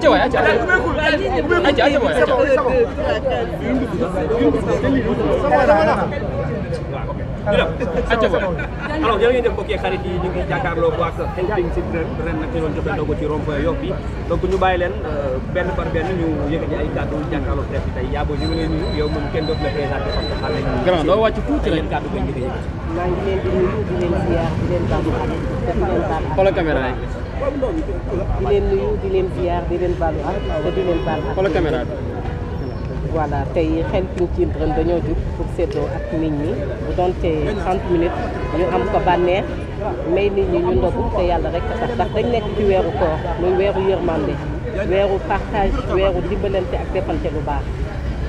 acca waay acca alors jërë ngeen jëf mbokk yi xarit yi ñu ngi jàkkaarloo ko ak Helping Children ren nag ñu doon joxe ndogu ci rond-point Yoff bi donc ñu bàyyi leen benn par benn ñu yëkkati ay kàddu jàkkaarloo presse bi tey Yabo ñu ngi leen nuyu yow moom kenn dootu la présenté parce que xam nañ grand doo wàcc tuuti rek kàddu koy njëkk a yëkkati maa ngi leen di nuyu di leen ziar di leen baalu ak di leen baal xoolal caméra yi di leen nuyu di leen ziar di leen baalu ak te di leen baal ak xoolal caméra bi voilà tey Helping Children dañoo jug pour séddoo ak nit ñi bu doonte 30 minutes ñu am ko bànneex may nit ñi ñu ndogu te yàlla rek a tax ndax dañ nekk ci weeru koor muy weeru yërmande weeru partage weeru dimbalante ak defante lu baax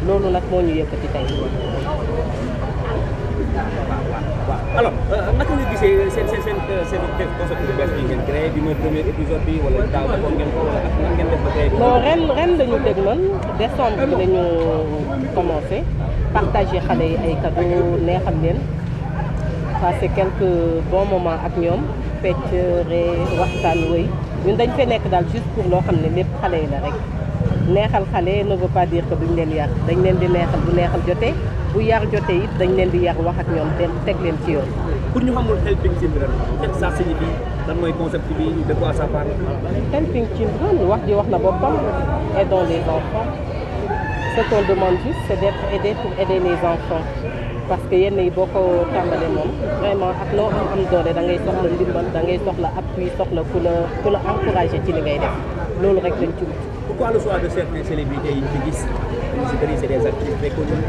loolu nag moo ñu yëkkati tey. alors naka nga gisee seen concept bu bees bi ngeen créé bi mooy premier épisode bi wala daaw defoon ngeen ko wala ak nan ngeen def ba tey. non ren lañu dégg man décembre bi lañu commencé partager xale yi ay cadeaux neexal leen passer quelques bons moments ak ñoom fecc ree waxtaan wëy ñun dañ fee nekk daal juste pour loo xam ne lépp xale yi la rek neexal xale ne veut pas dire que duñ leen yar dañ leen di neexal bu neexal jotee bu yar jotee it dañ leen di yar wax ak ñoom teg leen ci yoon. pour ñu xamul Helping Children qu'est-ce que ça signifie lan mooy concept bi de quoi ça parle. Helping Children wax ji wax na boppam aidons les enfants ce qu'on demande juste c'est d'être aidé pour aider les enfants parce que yenn yi boo ko tàmbalee moom vraiment ak loo am doole da ngay soxla ndimbal da ngay soxla appui soxla ku la encouragé ci li ngay def loolu rek lañ ci wut. Pourquoi le choix de certaines célébrités yi ñu gis ñu si bëri c'est des actrices très connues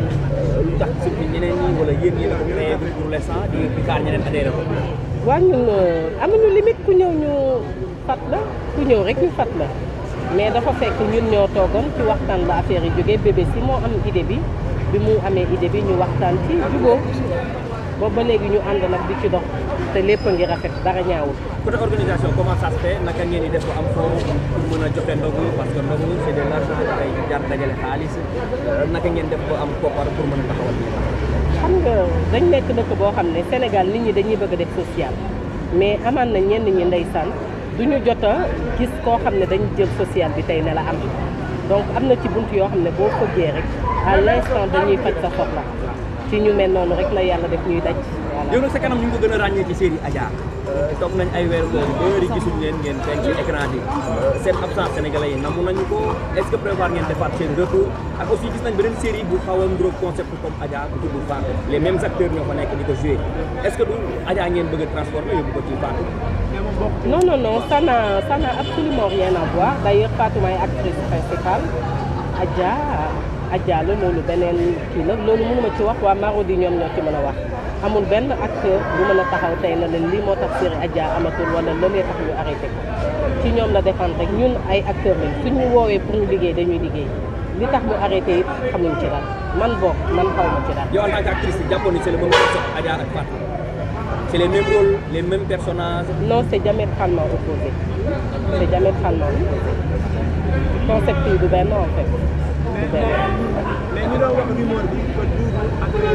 lu tax surtout ñeneen ñi wala yéen ñi la ko créé pour l'instant di xaar ñeneen adhéré ko. waaw ñun amuñu limite ku ñëw ñu fat la ku ñëw rek ñu fat la mais dafa fekk ñun ñoo toogoon ci waxtaan la affaire yi jógee bébé si moo am idée bi mu amee idée bi ñu waxtaan ci jubóo boobu ba léegi ñu ànd nag di ci dox te lépp a ngi rafet dara ñaawul. côté organisation comment ça se fait naka ngeen di def ba am fond pour mën a joxe ndogu parce que ndogu c'est de l'argent day jar dajale xaalis naka ngeen def ba am koppar pour mën a taxawal nii. xam nga dañ nekk dëkk boo xam ne Sénégal nit ñi dañuy bëgg a def social mais amaan na ñenn ñi ndeysaan duñu jot a gis koo xam ne dañ jël social bi tey ne la am donc am na ci bunt yoo xam ne boo fëggee rek à l'instant dañuy faj sa soxla ci ñu mel noonu rek la yàlla def ñuy daj. yow nag sa kanam ñu ngi ko gën a ràññee ci série Adja toog nañ ay weeru koor yu bëri gisuñ leen ngeen feeñ ci écran bi seen absence sénégalais yi namu nañu ko est-ce que prévoir ngeen defaat seen retour ak aussi gis nañ beneen série bu xaw a nduróog concept comme Adja bu tudd Fatou les mêmes acteurs ñoo fa nekk di ko jouer est-ce que du Adja ngeen bëgg a transformer yóbbu ko ci Fatou. non ça n'a absolument rien à voir d'ailleurs Fatou mooy actrice principale Adja la loolu beneen kii la loolu mënuma ci wax waa Marodi ñoom ñoo ci mën a wax amul benn acteur bu mën a taxaw tey na leen lii moo tax série Adja amatul wala loolee tax ñu arrêté ko ci ñoom la dépendre rek ñun ay acteurs lañ suñ ñu woowee pour ñu liggéey dañuy liggéey li tax mu arrêté it xamuñ ci dara man bokk man xaw ma ci dara. yow en tant qu'actrice jàppoon ni c'est le même concept Adja ak Fatou c'est les mêmes rôles les mêmes personnages. non c'est diamétralement opposé c'est diamétralement opposé concept yi du benn en fait. mais ñu doon wax rumeur bi que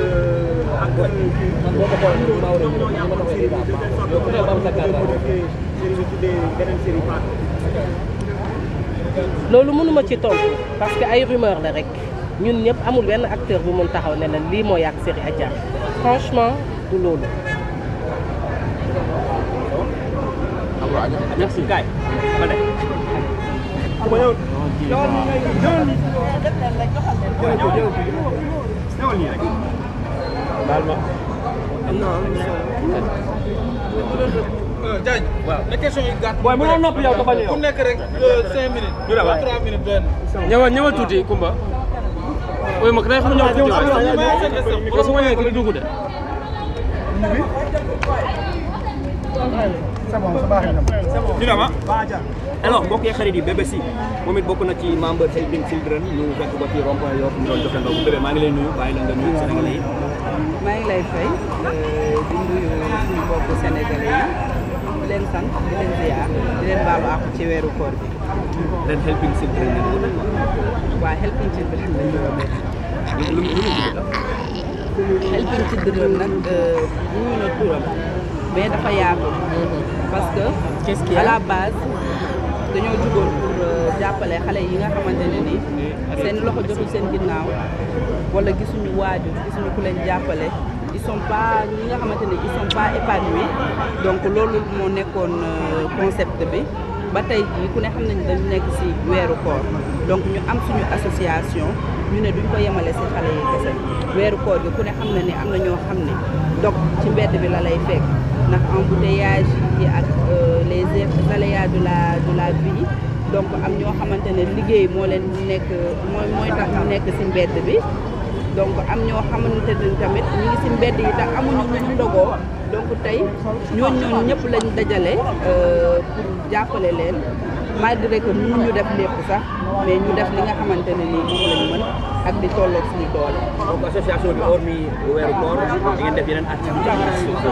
loolu mënuma ci tontu parce que ay rumeur la rek ñun ñëpp amul benn acteur bu mun taxaw ne la lii moo yàq série Adja franchement du loolu. merci kay ma ne. baal ma. Diagne. waaw na question yi gàtt. booy mënoo noppi yow dafa ñëw. ku nekk rek 5 minutes. ñu ne 3 minutes benn. ñëwal tuuti Kumba ooy mag day xam ñëwal tuuti waay su ma ñëwee ki dugg de ñu ne ma alors mbokk yi xarit yi bébé si moom it bokk na ci membre Helping Children ñu fekk ko ci rond-point Yoff ñu doon joxe ndox bébé maa ngi lay nuyu bàyyi la nga nuyu Sénégalais yi. maa ngi lay fay di nuyu suñu mbokku Sénégalais yi di leen sant di leen ziar di leen baalu àq ci weeru koor bi. ren Helping Children ngeen ko doon waa Helping Children lañ ñu woo Helping Children nag ñu na turam mais dafa yaatu parce que à la base dañoo jugoon pour jàppale xale yi nga xamante ne ni seen loxo jotul seen ginnaaw wala gisuñu waajur gisuñu ku leen jàppale ils sont pas ñi nga xamante ne ils sont pas épanouis donc loolu moo nekkoon concept bi ba tey jii ku ne xam nañ dañu nekk ci weeru koor donc ñu am suñu association ñu ne duñ ko yemale ci xale yi kese weeru koor gi ku ne xam na ni am na ñoo xam ne donc ci mbedd bi la lay fekk ndax embouteillage yi ak les aléas de la vie donc am ñoo xamante ne liggéey moo leen nekk mooy tax ñu nekk ci mbedd bi donc am ñoo xamante ne tamit ñu ngi ci mbedd yi tax amuñu lu ñu ndogoo donc tey ñooñu ñëpp lañ dajale pour jàppale leen malgré que mënuñu def lépp sax mais ñu def li nga xamante ne nii moom lañ mën ak di tolloog suñu doole. donc association bi hormis weeru koor di ngeen def yeneen activité.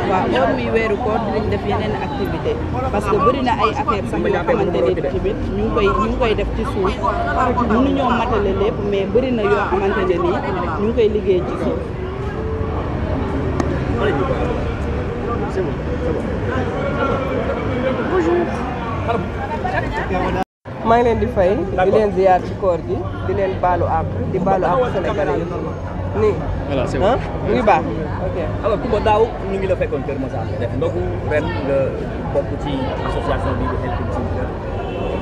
waaw hormis weeru koor dinañ def yeneen activité parce que bëri na ay affaire sax yoo xamante ne tamit ñu ngi koy def ci suuf mënuñoo matale lépp mais bëri na yoo xamante ne nii ñu ngi koy liggéey ci suuf. maa ngi leen di fay di leen ziar ci koor gi di leen baalu àq di baalu àq Sénégalais yi nii. voilà c'est bon mu ngi baax ok. alors Coumba daaw ñu ngi la fekkoon Kër Massar nga def ndogu ren nga bokk ci association bi di Helping Children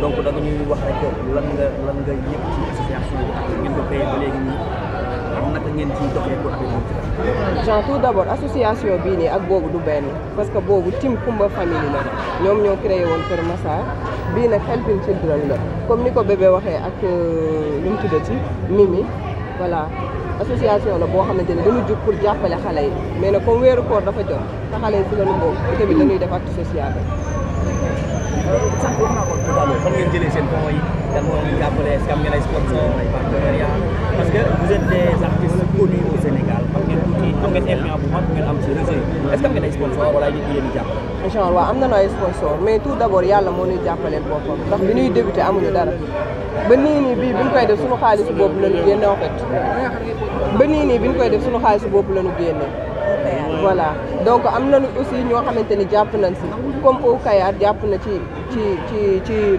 donc da nga ñuy wax rek lan nga yëg ci association bi ak ngeen ko créé ba léegi nii naka ngeen ciy doxee pour affaire bi. Jean tout d'abord association bii nii ak boobu du benn parce que boobu team Coumba famille la ñoom ñoo créé woon Kër Massar bii nag Helping Children la comme ni ko bébé waxee ak lu mu tuddati Mimi voilà association la boo xamante ne dañu jug pour jàppale xale yi mais nag comme weeru koor dafa jot te xale yi si lañu bokk te tamit dañuy def acte social rek. sax wax naa ko tout à l'heure fan ngeen jëlee seen fonds yi kan moo leen jàppale est-ce que am ngeen ay sponsors ay partenariats parce que vous êtes des artistes connus au Sénégal am ngeen tuuti am ngeen influence bu mag ngeen am ci réseau yi est-ce que am ngeen ay sponsors wala ay nit yéen di jàppale. genre waaw am nañu ay sponsors mais tout d'abord yàlla moo ñuy jàppaleel boppam ndax bi ñuy débuté amuñu dara ba nii nii bii bi ñu koy def suñu xaalisu bopp la ñu génne en fait ba nii nii bi ñu koy def suñu xaalisu bopp la ñu génne. voilà donc am nañu aussi ñoo xamante ni jàpp nañ si comme au Kayar jàpp na ci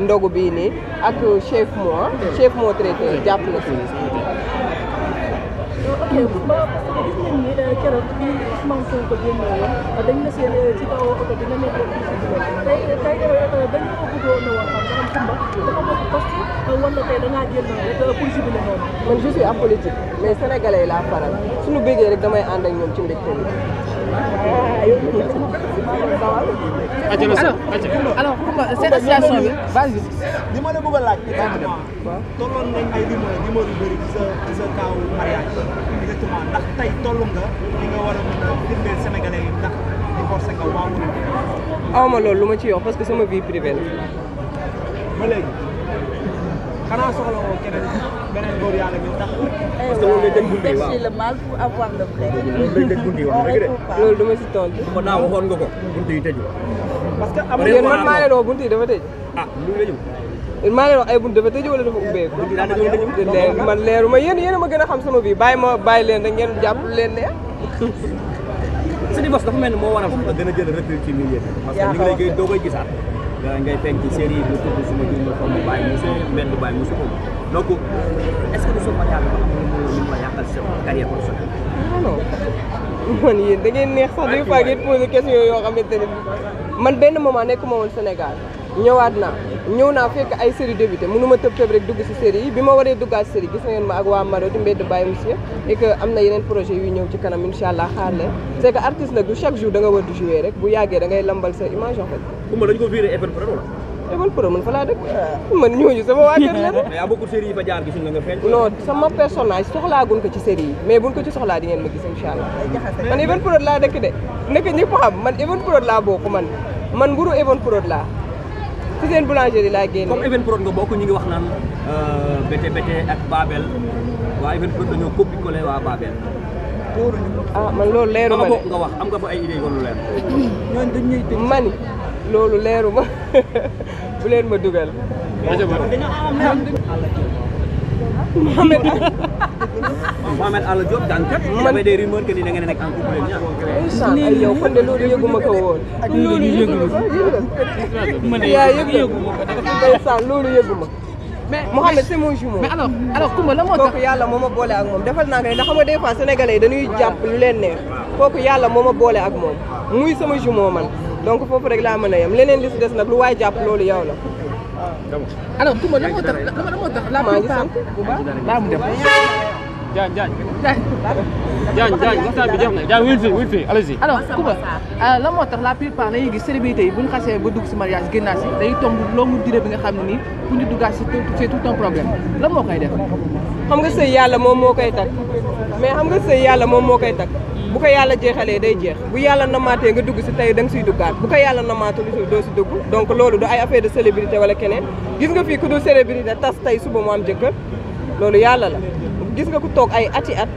ndogu bii nii ak chef moo traiteur jàpp na si. ok ba gis nañ ni keroog bi Ousmane Sonko génne woon dañ la seen ci kaw oto bi nga nekkoon tey dañu ko bëggoon a woon xam nga Coumba dafa bokk poste wala tey da ngaa génn rek pour jubiler noonu. man je suis apolitique mais sénégalais laa faral suñu bëggee rek damay ànd ak ñoom ci mbégte bi. alors cette association bi vas-y. li ma la bëgg a laaj exactement tolloon nañ ay rumeur yu bëri ci sa kaw mariage exactement ndax tey toll nga li nga war a mën a firndeel sénégalais yi ndax divorcé nga waaw awma loolu lu ma ci wax parce que sama vie privée la. ba léegi xanaa soxla woo keneen beneen góor yàlla bi tax. parce que loolu lay dégg bundi waaw le mal pour avoir le vrai. loolu lay dégg bundi wax dëgg de. loolu du ma si tontu. ko daaw waxoon nga ko buntu yi tëju. parce que am yéen man maa leen wax buntu yi dafa tëj. ah lu la ñu. maa leen wax ay buntu dafa tëj wala dafa ubbeeku. buntu daa tëju man leeru ma yéen a ma gën a xam sama vie bàyyi leen rek ngeen jàpp leen ne. sa divorce dafa mel ni moo waral sax nga gën a jël recul ci milieu bi. parce que ñu ngi lay doo koy gisaat. ngay feeñ ci série bi tudd suma jumla comme Baye Moussa mbedd Baye Moussa donc est-ce que soo mariage ba am lu mu la yàqal sa carrière professionnelle. non man yéen da ngeen neex sax des fois ngeen posé question yoo xamante ne man benn moment nekkuma woon Sénégal ñëwaat naa ñëw naa fekk ay série débuté mënuma tëb rek dugg si série yi bi ma waree duggaat série gis ngeen ma ak waa Maro di mbedd Baye Moussa et que am na yeneen projet yu ñëw ci kanam incha allah xaar leen c'est que artiste nag du chaque jour da nga war di jouer rek bu yàggee da ngay lambal sa image en fait. Coumba dañu ko viré Even Prod wala. Even Prod man fa laa dëkk man ñooñu sama waa kër la. mais y a beaucoup de séries yi fa jaar gisuñ nga feeñ. non sama personnage soxlaagun ko ci série yi mais buñ ko ci soxlaa di ngeen ma gis incha allah. man Even Prod laa dëkk de nekk ñëpp xam man Even Prod laa bokk man mburu Even Prod laa ci seen boulangerie laa génne. comme Even Prod nga bokk ñu ngi wax naan Bété ak Babel waa Even Prod dañoo copier coller waa Babel. ah man loolu leeru ma de nga wax am nga fa ay idées yu leer. ñooñu dañ ñuy dégg. mani loolu leeru ma bu leen ma dugal. Mohamed Alla Diop jàngkat. man des rumeurs que ni da ngeen nekk en couple ñaar. ay yow kon de loolu yëguma ko woon. loolu yëguma ko. yaa yëguma ko. ndeysaan loolu yëguma. mais Mohamed c'est mon jumeau. mais alors Coumba la moo tax kooku yàlla moo ma boole ak moom defal naa ko ndax xam nga des fois sénégalais yi dañuy jàpp lu leen neex kooku yàlla moo ma boole ak moom muy sama jumeau man donc foofu rek laa mën a yem leneen li si des nag lu waay jàpp loolu yow la. alors Coumba la moo tax la plupart bu baax daa mu def. Diagne waxtaan bi jeex na Diagne wul fi allez-y. alors Coumba la moo tax la plupart dañuy gis célébrités yi bu ñu xasee ba dugg si mariage génnaat si day tomb longue durée bi nga xam ne nii bu ñu duggaat si c'est tout un problème lan moo koy def. xam nga sëy yàlla moom moo koy takk mais xam nga sëy yàlla moom moo koy takk bu ko yàlla jeexalee day jeex bu yàlla namaatee nga dugg si tey da nga siy duggaat bu ko yàlla namaatul doo si dugg donc loolu du ay affaire de célébrité wala keneen gis nga fii ku dul célébrité tas tey suba mu am jëkkër loolu yàlla la gis nga ku toog ay ati at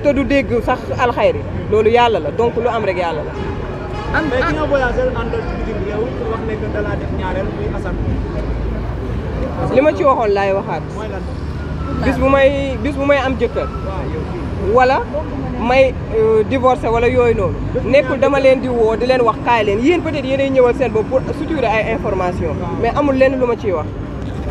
te du dégg sax alxayri loolu yàlla la donc lu am rek yàlla la. mais ki nga voyagé àndal ci bitim réew wax ne que da laa def ñaareel muy Assane. li ma ci waxoon laay waxaat. mooy lan. bis bu may am jëkkër. wala may divorcé wala yooyu noonu. nekkul dama leen di woo di leen wax kaay leen yéen peut-être yéenay ñëwal seen bopp pour suturer ay information mais amul lenn lu ma ciy wax.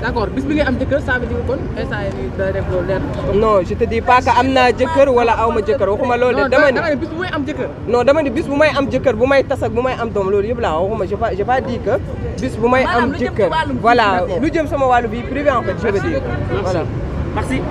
d'accord bis bi ngay am jëkkër ça veut dire kon instant yii da def loolu leer. non je te dis pas que am naa jëkkër wala aw ma jëkkër waxuma loolu de dama ni bis bu may am jëkkër. non dama ni bis bu may am jëkkër bu may tas ak bu may am doom loolu yëpp laa waxuma j'ai pas dit que bis bu may am jëkkër voilà lu jëm sama wàllu vie privée en fait je veux dire voilà merci.